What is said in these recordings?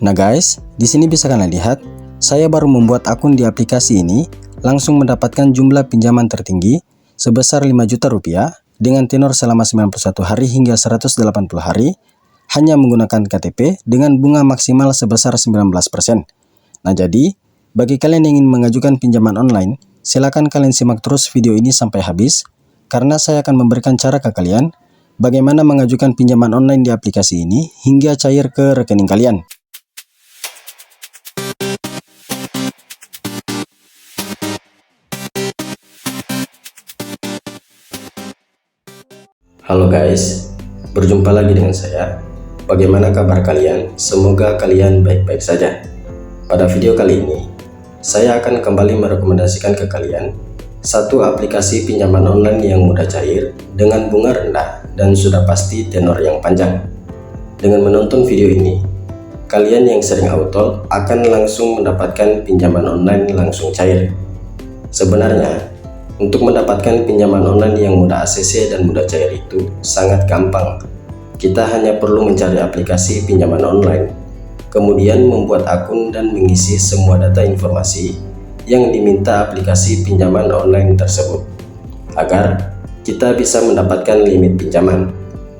Nah guys, di sini bisa kalian lihat, saya baru membuat akun di aplikasi ini, langsung mendapatkan jumlah pinjaman tertinggi sebesar 5 juta rupiah dengan tenor selama 91 hari hingga 180 hari, hanya menggunakan KTP dengan bunga maksimal sebesar 19%. Nah jadi, bagi kalian yang ingin mengajukan pinjaman online, silakan kalian simak terus video ini sampai habis, karena saya akan memberikan cara ke kalian bagaimana mengajukan pinjaman online di aplikasi ini hingga cair ke rekening kalian. Halo guys, berjumpa lagi dengan saya. Bagaimana kabar kalian? Semoga kalian baik-baik saja. Pada video kali ini, saya akan kembali merekomendasikan ke kalian satu aplikasi pinjaman online yang mudah cair dengan bunga rendah dan sudah pasti tenor yang panjang. Dengan menonton video ini, kalian yang sering auto akan langsung mendapatkan pinjaman online langsung cair. Sebenarnya, untuk mendapatkan pinjaman online yang mudah ACC dan mudah cair itu sangat gampang. Kita hanya perlu mencari aplikasi pinjaman online, kemudian membuat akun dan mengisi semua data informasi yang diminta aplikasi pinjaman online tersebut, agar kita bisa mendapatkan limit pinjaman.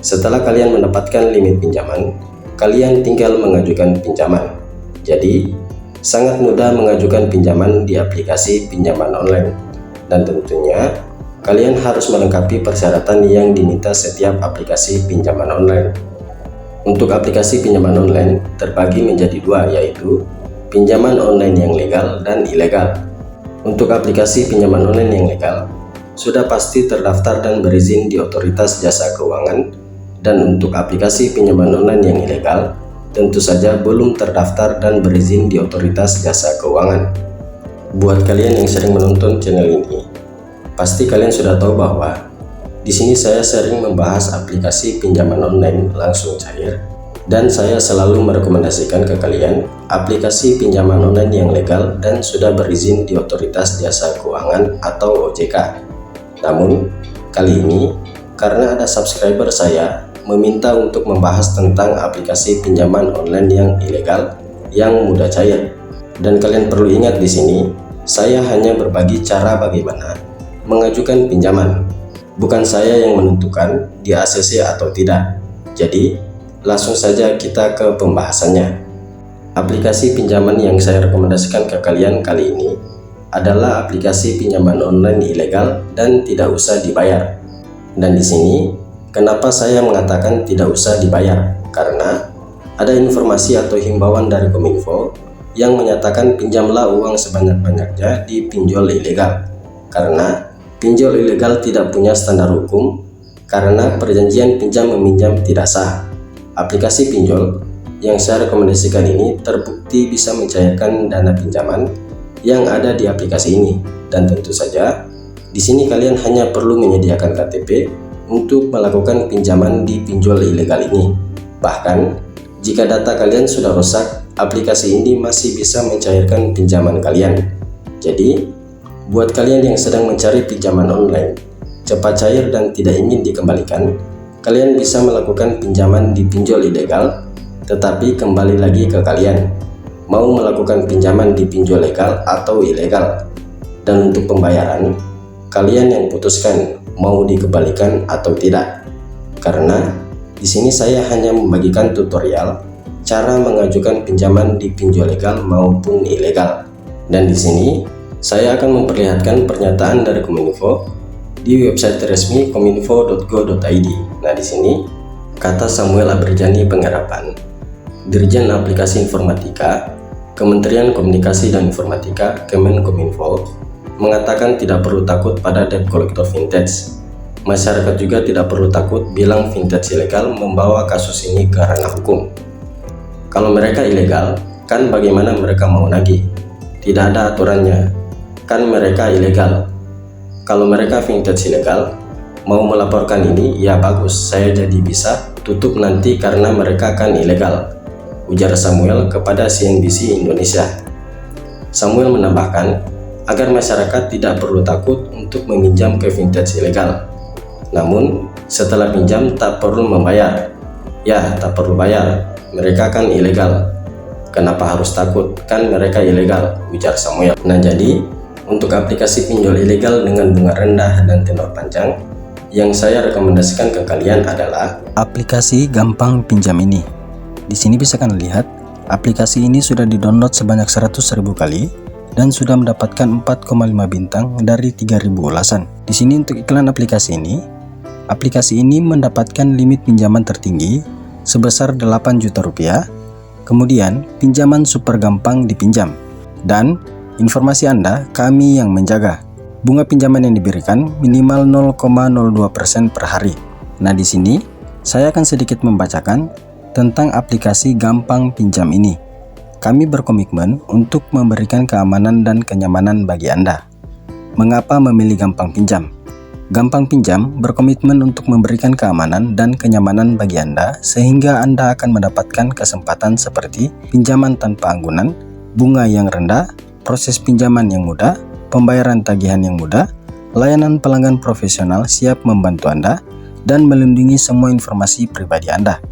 Setelah kalian mendapatkan limit pinjaman, kalian tinggal mengajukan pinjaman. Jadi, sangat mudah mengajukan pinjaman di aplikasi pinjaman online. Dan tentunya kalian harus melengkapi persyaratan yang diminta setiap aplikasi pinjaman online. Untuk aplikasi pinjaman online terbagi menjadi dua, yaitu pinjaman online yang legal dan ilegal. Untuk aplikasi pinjaman online yang legal, sudah pasti terdaftar dan berizin di Otoritas Jasa Keuangan, dan untuk aplikasi pinjaman online yang ilegal, tentu saja belum terdaftar dan berizin di Otoritas Jasa Keuangan. Buat kalian yang sering menonton channel ini, pasti kalian sudah tahu bahwa di sini saya sering membahas aplikasi pinjaman online langsung cair, dan saya selalu merekomendasikan ke kalian aplikasi pinjaman online yang legal dan sudah berizin di Otoritas Jasa Keuangan atau OJK. Namun, kali ini karena ada subscriber saya meminta untuk membahas tentang aplikasi pinjaman online yang ilegal yang mudah cair. Dan kalian perlu ingat di sini, saya hanya berbagi cara bagaimana mengajukan pinjaman. Bukan saya yang menentukan di ACC atau tidak. Jadi, langsung saja kita ke pembahasannya. Aplikasi pinjaman yang saya rekomendasikan ke kalian kali ini adalah aplikasi pinjaman online ilegal dan tidak usah dibayar. Dan di sini, kenapa saya mengatakan tidak usah dibayar? Karena ada informasi atau himbauan dari Kominfo yang menyatakan pinjamlah uang sebanyak-banyaknya di pinjol ilegal, karena pinjol ilegal tidak punya standar hukum, karena perjanjian pinjam meminjam tidak sah. Aplikasi pinjol yang saya rekomendasikan ini terbukti bisa mencairkan dana pinjaman yang ada di aplikasi ini, dan tentu saja di sini kalian hanya perlu menyediakan KTP untuk melakukan pinjaman di pinjol ilegal ini. Bahkan jika data kalian sudah rusak, aplikasi ini masih bisa mencairkan pinjaman kalian. Jadi, buat kalian yang sedang mencari pinjaman online cepat cair dan tidak ingin dikembalikan, kalian bisa melakukan pinjaman di pinjol ilegal, tetapi kembali lagi ke kalian mau melakukan pinjaman di pinjol legal atau ilegal. Dan untuk pembayaran, kalian yang putuskan mau dikembalikan atau tidak. Karena di sini saya hanya membagikan tutorial cara mengajukan pinjaman di pinjol legal maupun ilegal. Dan di sini saya akan memperlihatkan pernyataan dari Kominfo di website resmi kominfo.go.id. Nah, di sini kata Samuel Aberjani Penggarapan, Dirjen Aplikasi Informatika, Kementerian Komunikasi dan Informatika, Kemenkominfo, mengatakan tidak perlu takut pada debt collector vintage. Masyarakat juga tidak perlu takut bilang vintage ilegal membawa kasus ini ke ranah hukum. Kalau mereka ilegal, kan bagaimana mereka mau nagih? Tidak ada aturannya, kan mereka ilegal. Kalau mereka vintage ilegal, mau melaporkan ini, ya bagus, saya jadi bisa tutup nanti karena mereka kan ilegal, ujar Samuel kepada CNBC Indonesia. Samuel menambahkan, agar masyarakat tidak perlu takut untuk meminjam ke vintage ilegal. Namun, setelah pinjam tak perlu membayar. Ya, tak perlu bayar, mereka kan ilegal. Kenapa harus takut? Kan mereka ilegal, ujar Samuel. Nah jadi, untuk aplikasi pinjol ilegal dengan bunga rendah dan tenor panjang, yang saya rekomendasikan ke kalian adalah aplikasi Gampang Pinjam ini. Di sini bisa kalian lihat, aplikasi ini sudah di-download sebanyak 100.000 kali dan sudah mendapatkan 4,5 bintang dari 3.000 ulasan. Di sini untuk iklan aplikasi ini mendapatkan limit pinjaman tertinggi sebesar 8 juta rupiah, kemudian pinjaman super gampang dipinjam, dan informasi Anda kami yang menjaga. Bunga pinjaman yang diberikan minimal 0,02% per hari. Nah di sini saya akan sedikit membacakan tentang aplikasi Gampang Pinjam ini. Kami berkomitmen untuk memberikan keamanan dan kenyamanan bagi Anda. Mengapa memilih Gampang Pinjam? Gampang Pinjam berkomitmen untuk memberikan keamanan dan kenyamanan bagi Anda sehingga Anda akan mendapatkan kesempatan seperti pinjaman tanpa anggunan, bunga yang rendah, proses pinjaman yang mudah, pembayaran tagihan yang mudah, layanan pelanggan profesional siap membantu Anda, dan melindungi semua informasi pribadi Anda.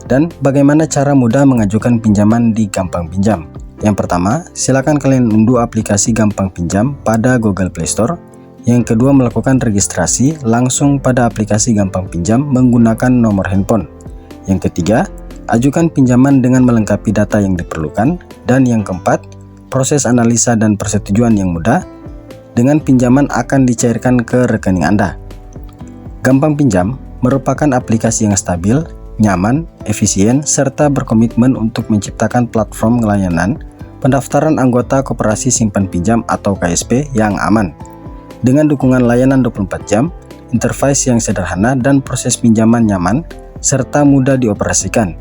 Dan bagaimana cara mudah mengajukan pinjaman di Gampang Pinjam? Yang pertama, silakan kalian unduh aplikasi Gampang Pinjam pada Google Play Store. Yang kedua, melakukan registrasi langsung pada aplikasi Gampang Pinjam menggunakan nomor handphone. Yang ketiga, ajukan pinjaman dengan melengkapi data yang diperlukan. Dan yang keempat, proses analisa dan persetujuan yang mudah. Dengan pinjaman akan dicairkan ke rekening Anda. Gampang Pinjam merupakan aplikasi yang stabil, nyaman, efisien, serta berkomitmen untuk menciptakan platform layanan pendaftaran anggota Koperasi Simpan Pinjam atau KSP yang aman. Dengan dukungan layanan 24 jam, interface yang sederhana dan proses pinjaman nyaman, serta mudah dioperasikan.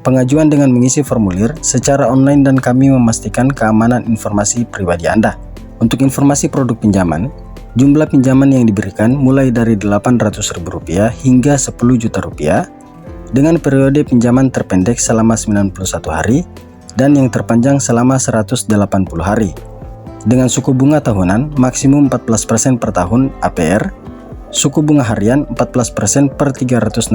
Pengajuan dengan mengisi formulir secara online dan kami memastikan keamanan informasi pribadi Anda. Untuk informasi produk pinjaman, jumlah pinjaman yang diberikan mulai dari Rp800.000 hingga Rp10 juta dengan periode pinjaman terpendek selama 91 hari dan yang terpanjang selama 180 hari. Dengan suku bunga tahunan maksimum 14% per tahun APR, suku bunga harian 14% per 365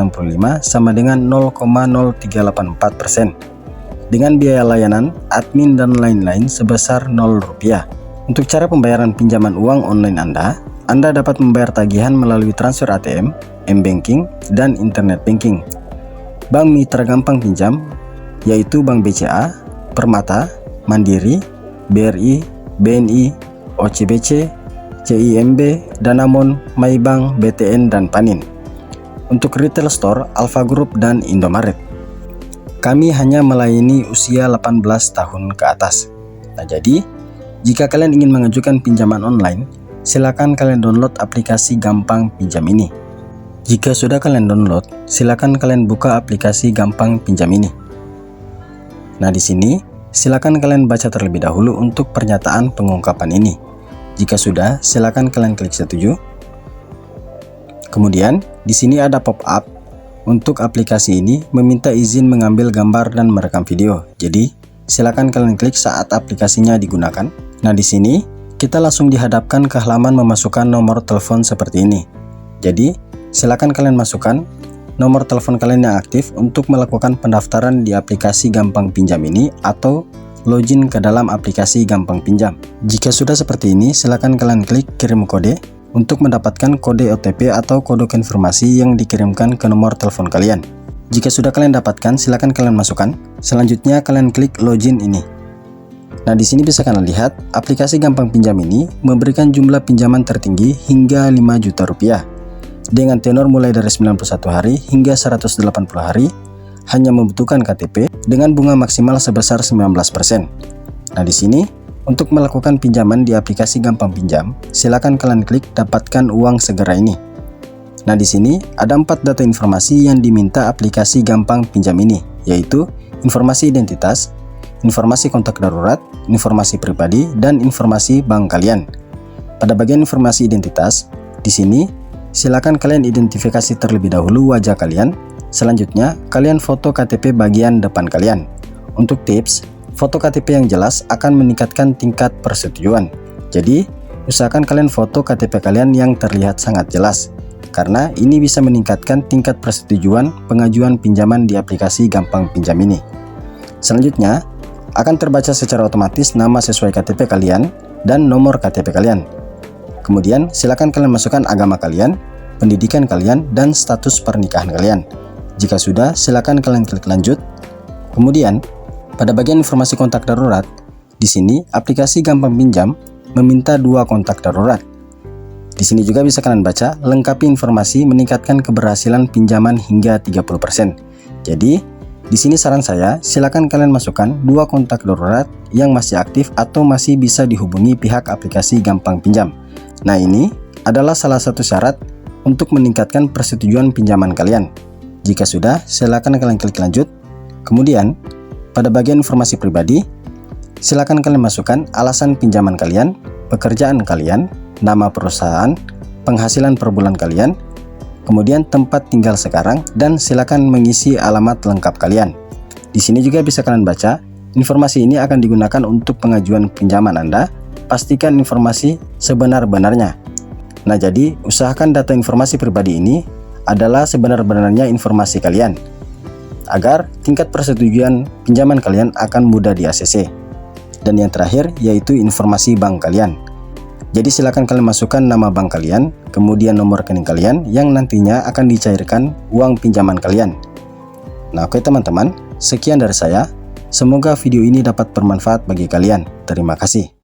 sama dengan 0,0384%. Dengan biaya layanan, admin dan lain-lain sebesar Rp0. Untuk cara pembayaran pinjaman uang online Anda dapat membayar tagihan melalui transfer ATM, M-Banking, dan Internet Banking. Bank mitra Gampang Pinjam yaitu Bank BCA, Permata, Mandiri, BRI, BNI, OCBC, CIMB, Danamon, Maybank, BTN, dan Panin. Untuk retail store, Alfa Group dan Indomaret. Kami hanya melayani usia 18 tahun ke atas. Nah jadi, jika kalian ingin mengajukan pinjaman online, silakan kalian download aplikasi Gampang Pinjam ini. Jika sudah kalian download, silakan kalian buka aplikasi Gampang Pinjam ini. Nah, di sini silakan kalian baca terlebih dahulu untuk pernyataan pengungkapan ini. Jika sudah, silakan kalian klik setuju. Kemudian, di sini ada pop-up untuk aplikasi ini meminta izin mengambil gambar dan merekam video. Jadi, silakan kalian klik saat aplikasinya digunakan. Nah, di sini kita langsung dihadapkan ke halaman memasukkan nomor telepon seperti ini. Jadi, silakan kalian masukkan nomor telepon kalian yang aktif untuk melakukan pendaftaran di aplikasi Gampang Pinjam ini atau login ke dalam aplikasi Gampang Pinjam. Jika sudah seperti ini, silakan kalian klik kirim kode untuk mendapatkan kode OTP atau kode konfirmasi yang dikirimkan ke nomor telepon kalian. Jika sudah kalian dapatkan, silakan kalian masukkan. Selanjutnya kalian klik login ini. Nah, di sini bisa kalian lihat aplikasi Gampang Pinjam ini memberikan jumlah pinjaman tertinggi hingga Rp5 juta dengan tenor mulai dari 91 hari hingga 180 hari, hanya membutuhkan KTP dengan bunga maksimal sebesar 19%. Nah, di sini untuk melakukan pinjaman di aplikasi Gampang Pinjam, silakan kalian klik dapatkan uang segera ini. Nah, di sini ada 4 data informasi yang diminta aplikasi Gampang Pinjam ini, yaitu informasi identitas, informasi kontak darurat, informasi pribadi, dan informasi bank kalian. Pada bagian informasi identitas, di sini silakan kalian identifikasi terlebih dahulu wajah kalian. Selanjutnya, kalian foto KTP bagian depan kalian. Untuk tips, foto KTP yang jelas akan meningkatkan tingkat persetujuan. Jadi, usahakan kalian foto KTP kalian yang terlihat sangat jelas, karena ini bisa meningkatkan tingkat persetujuan pengajuan pinjaman di aplikasi Gampang Pinjam ini. Selanjutnya, akan terbaca secara otomatis nama sesuai KTP kalian dan nomor KTP kalian. Kemudian silakan kalian masukkan agama kalian, pendidikan kalian, dan status pernikahan kalian. Jika sudah, silakan kalian klik lanjut. Kemudian pada bagian informasi kontak darurat, di sini aplikasi Gampang Pinjam meminta 2 kontak darurat. Di sini juga bisa kalian baca, lengkapi informasi meningkatkan keberhasilan pinjaman hingga 30%. Jadi, di sini saran saya, silakan kalian masukkan 2 kontak darurat yang masih aktif atau masih bisa dihubungi pihak aplikasi Gampang Pinjam. Nah, ini adalah salah satu syarat untuk meningkatkan persetujuan pinjaman kalian. Jika sudah, silakan kalian klik lanjut. Kemudian, pada bagian informasi pribadi, silakan kalian masukkan alasan pinjaman kalian, pekerjaan kalian, nama perusahaan, penghasilan per bulan kalian, kemudian tempat tinggal sekarang, dan silakan mengisi alamat lengkap kalian. Di sini juga bisa kalian baca, informasi ini akan digunakan untuk pengajuan pinjaman Anda. Pastikan informasi sebenar-benarnya. Nah, jadi usahakan data informasi pribadi ini adalah sebenar-benarnya informasi kalian, agar tingkat persetujuan pinjaman kalian akan mudah di ACC. Dan yang terakhir yaitu informasi bank kalian. Jadi silakan kalian masukkan nama bank kalian, kemudian nomor rekening kalian yang nantinya akan dicairkan uang pinjaman kalian. Nah, oke teman-teman, sekian dari saya. Semoga video ini dapat bermanfaat bagi kalian. Terima kasih.